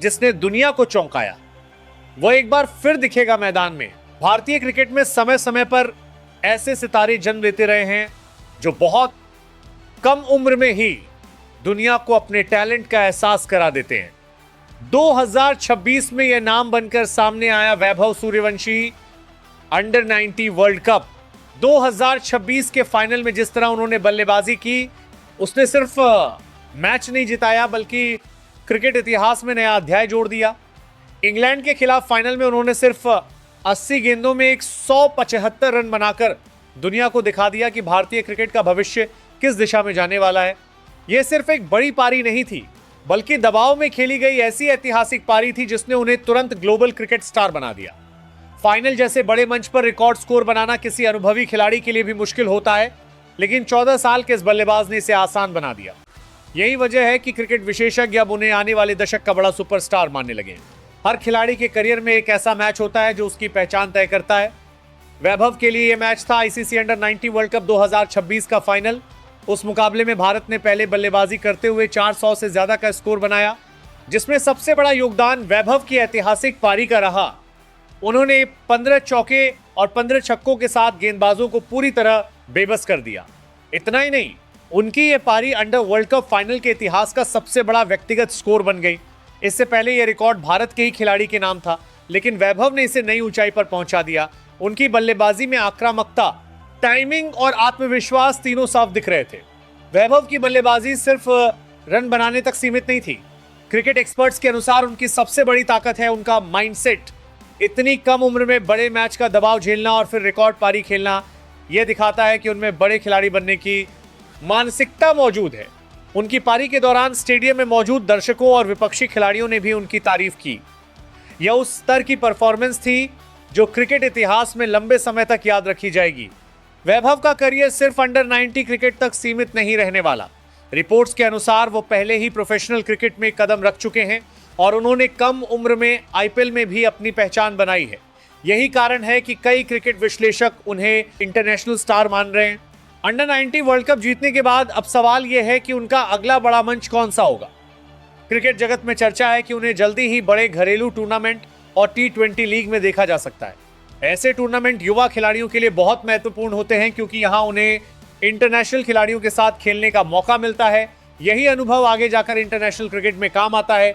जिसने दुनिया को चौंकाया, वो एक बार फिर दिखेगा मैदान में। भारतीय क्रिकेट में समय समय पर ऐसे सितारे जन्म लेते रहे हैं जो बहुत कम उम्र में ही दुनिया को अपने टैलेंट का एहसास करा देते हैं। 2026 में यह नाम बनकर सामने आया Vaibhav Suryavanshi. Under 19 world cup 2026 के फाइनल में जिस तरह उन्होंने बल्लेबाजी की, उसने सिर्फ मैच नहीं जिताया बल्कि क्रिकेट इतिहास में नया अध्याय जोड़ दिया। इंग्लैंड के खिलाफ फाइनल में उन्होंने सिर्फ 80 गेंदों में 175 रन बनाकर दुनिया को दिखा दिया कि भारतीय क्रिकेट का भविष्य किस दिशा में जाने वाला है। यह सिर्फ एक बड़ी पारी नहीं थी, बल्कि दबाव में खेली गई ऐसी ऐतिहासिक पारी थी जिसने उन्हें तुरंत ग्लोबल क्रिकेट स्टार बना दिया। फाइनल जैसे बड़े मंच पर रिकॉर्ड स्कोर बनाना किसी अनुभवी खिलाड़ी के लिए भी मुश्किल होता है, लेकिन 14 साल के इस बल्लेबाज ने इसे आसान बना दिया। यही वजह है कि क्रिकेट विशेषज्ञ अब उन्हें आने वाले दशक का बड़ा सुपरस्टार मानने लगे। हर खिलाड़ी के करियर में एक ऐसा मैच होता है जो उसकी पहचान तय करता है। वैभव के लिए यह मैच था आईसीसी अंडर 19 वर्ल्ड कप 2026 का फाइनल। उस मुकाबले में भारत ने पहले बल्लेबाजी करते हुए 400 से ज्यादा का स्कोर बनाया, जिसमें सबसे बड़ा योगदान वैभव की ऐतिहासिक पारी का रहा। उन्होंने 15 चौके और 15 छक्कों के साथ गेंदबाजों को पूरी तरह बेबस कर दिया। इतना ही नहीं, उनकी यह पारी अंडर वर्ल्ड कप फाइनल के इतिहास का सबसे बड़ा व्यक्तिगत स्कोर बन गई। इससे पहले यह रिकॉर्ड भारत के ही खिलाड़ी के नाम था, लेकिन वैभव ने इसे नई ऊंचाई पर पहुंचा दिया। उनकी बल्लेबाजी में आक्रामकता, टाइमिंग और आत्मविश्वास तीनों साफ दिख रहे थे। वैभव की बल्लेबाजी सिर्फ रन बनाने तक सीमित नहीं थी। क्रिकेट एक्सपर्ट्स के अनुसार उनकी सबसे बड़ी ताकत है उनका माइंडसेट। इतनी कम उम्र में बड़े मैच का दबाव झेलना और फिर रिकॉर्ड पारी खेलना, यह दिखाता है कि उनमें बड़े खिलाड़ी बनने की मानसिकता मौजूद है। उनकी पारी के दौरान स्टेडियम में मौजूद दर्शकों और विपक्षी खिलाड़ियों ने भी उनकी तारीफ की। यह उस स्तर की परफॉर्मेंस थी जो क्रिकेट इतिहास में लंबे समय तक याद रखी जाएगी। वैभव का करियर सिर्फ अंडर 90 क्रिकेट तक सीमित नहीं रहने वाला। रिपोर्ट्स के अनुसार वो पहले ही प्रोफेशनल क्रिकेट में कदम रख चुके हैं और उन्होंने कम उम्र में आईपीएल में भी अपनी पहचान बनाई है। यही कारण है कि कई क्रिकेट विश्लेषक उन्हें इंटरनेशनल स्टार मान रहे हैं। अंडर 90 वर्ल्ड कप जीतने के बाद अब सवाल यह है कि उनका अगला बड़ा मंच कौन सा होगा। क्रिकेट जगत में चर्चा है कि उन्हें जल्दी ही बड़े घरेलू टूर्नामेंट और T20 लीग में देखा जा सकता है। ऐसे टूर्नामेंट युवा खिलाड़ियों के लिए बहुत महत्वपूर्ण होते हैं क्योंकि यहां उन्हें इंटरनेशनल खिलाड़ियों के साथ खेलने का मौका मिलता है। यही अनुभव आगे जाकर इंटरनेशनल क्रिकेट में काम आता है।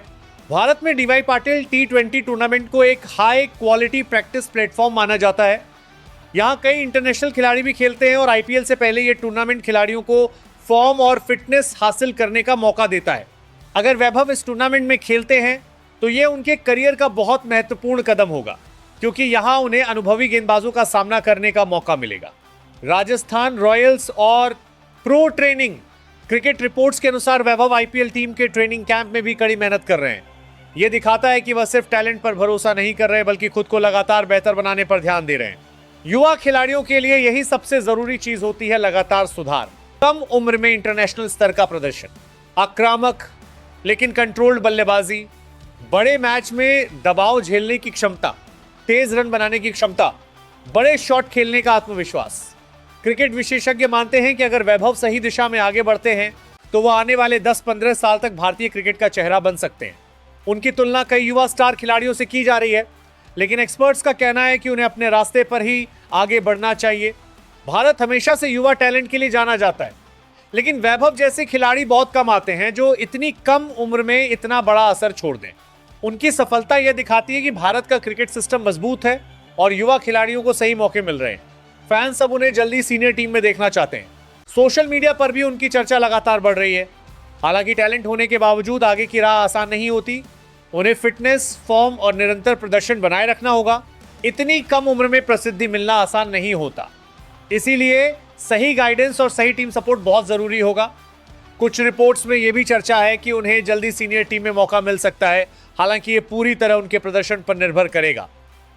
भारत में डीवाई पाटिल T20 टूर्नामेंट को एक हाई क्वालिटी प्रैक्टिस प्लेटफॉर्म माना जाता है। यहाँ कई इंटरनेशनल खिलाड़ी भी खेलते हैं और आईपीएल से पहले ये टूर्नामेंट खिलाड़ियों को फॉर्म और फिटनेस हासिल करने का मौका देता है। अगर वैभव इस टूर्नामेंट में खेलते हैं तो ये उनके करियर का बहुत महत्वपूर्ण कदम होगा, क्योंकि यहाँ उन्हें अनुभवी गेंदबाजों का सामना करने का मौका मिलेगा। राजस्थान रॉयल्स और प्रो ट्रेनिंग क्रिकेट रिपोर्ट्स के अनुसार वैभव आईपीएल टीम के ट्रेनिंग कैंप में भी कड़ी मेहनत कर रहे हैं। ये दिखाता है कि वह सिर्फ टैलेंट पर भरोसा नहीं कर रहे बल्कि खुद को लगातार बेहतर बनाने पर ध्यान दे रहे हैं। युवा खिलाड़ियों के लिए यही सबसे जरूरी चीज होती है, लगातार सुधार, कम उम्र में इंटरनेशनल स्तर का प्रदर्शन, आक्रामक लेकिन कंट्रोल्ड बल्लेबाजी, बड़े मैच में दबाव झेलने की क्षमता, तेज रन बनाने की क्षमता, बड़े शॉट खेलने का आत्मविश्वास। क्रिकेट विशेषज्ञ मानते हैं कि अगर वैभव सही दिशा में आगे बढ़ते हैं तो वह आने वाले 10-15 साल तक भारतीय क्रिकेट का चेहरा बन सकते हैं। उनकी तुलना कई युवा स्टार खिलाड़ियों से की जा रही है, लेकिन एक्सपर्ट्स का कहना है कि उन्हें अपने रास्ते पर ही आगे बढ़ना चाहिए। भारत हमेशा से युवा टैलेंट के लिए जाना जाता है, लेकिन वैभव जैसे खिलाड़ी बहुत कम आते हैं जो इतनी कम उम्र में इतना बड़ा असर छोड़ दें। उनकी सफलता यह दिखाती है कि भारत का क्रिकेट सिस्टम मजबूत है और युवा खिलाड़ियों को सही मौके मिल रहे हैं। फैंस अब उन्हें जल्दी सीनियर टीम में देखना चाहते हैं। सोशल मीडिया पर भी उनकी चर्चा लगातार बढ़ रही है। हालांकि टैलेंट होने के बावजूद आगे की राह आसान नहीं होती। उन्हें फिटनेस, फॉर्म और निरंतर प्रदर्शन बनाए रखना होगा। इतनी कम उम्र में प्रसिद्धि मिलना आसान नहीं होता, इसीलिए सही गाइडेंस और सही टीम सपोर्ट बहुत जरूरी होगा। कुछ रिपोर्ट्स में यह भी चर्चा है कि उन्हें जल्दी सीनियर टीम में मौका मिल सकता है, हालांकि ये पूरी तरह उनके प्रदर्शन पर निर्भर करेगा।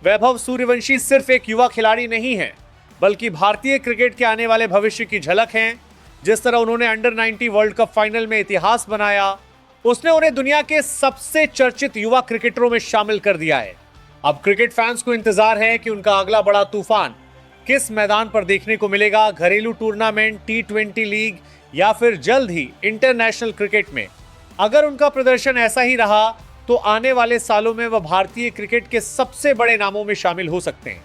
वैभव सूर्यवंशी सिर्फ एक युवा खिलाड़ी नहीं है, बल्कि भारतीय क्रिकेट के आने वाले भविष्य की झलक हैं। जिस तरह उन्होंने अंडर 90 वर्ल्ड कप फाइनल में इतिहास बनाया, उसने उन्हें दुनिया के सबसे चर्चित युवा क्रिकेटरों में शामिल कर दिया है। अब क्रिकेट फैंस को इंतजार है कि उनका अगला बड़ा तूफान किस मैदान पर देखने को मिलेगा, घरेलू टूर्नामेंट, T20 लीग या फिर जल्द ही इंटरनेशनल क्रिकेट में। अगर उनका प्रदर्शन ऐसा ही रहा तो आने वाले सालों में वह भारतीय क्रिकेट के सबसे बड़े नामों में शामिल हो सकते हैं।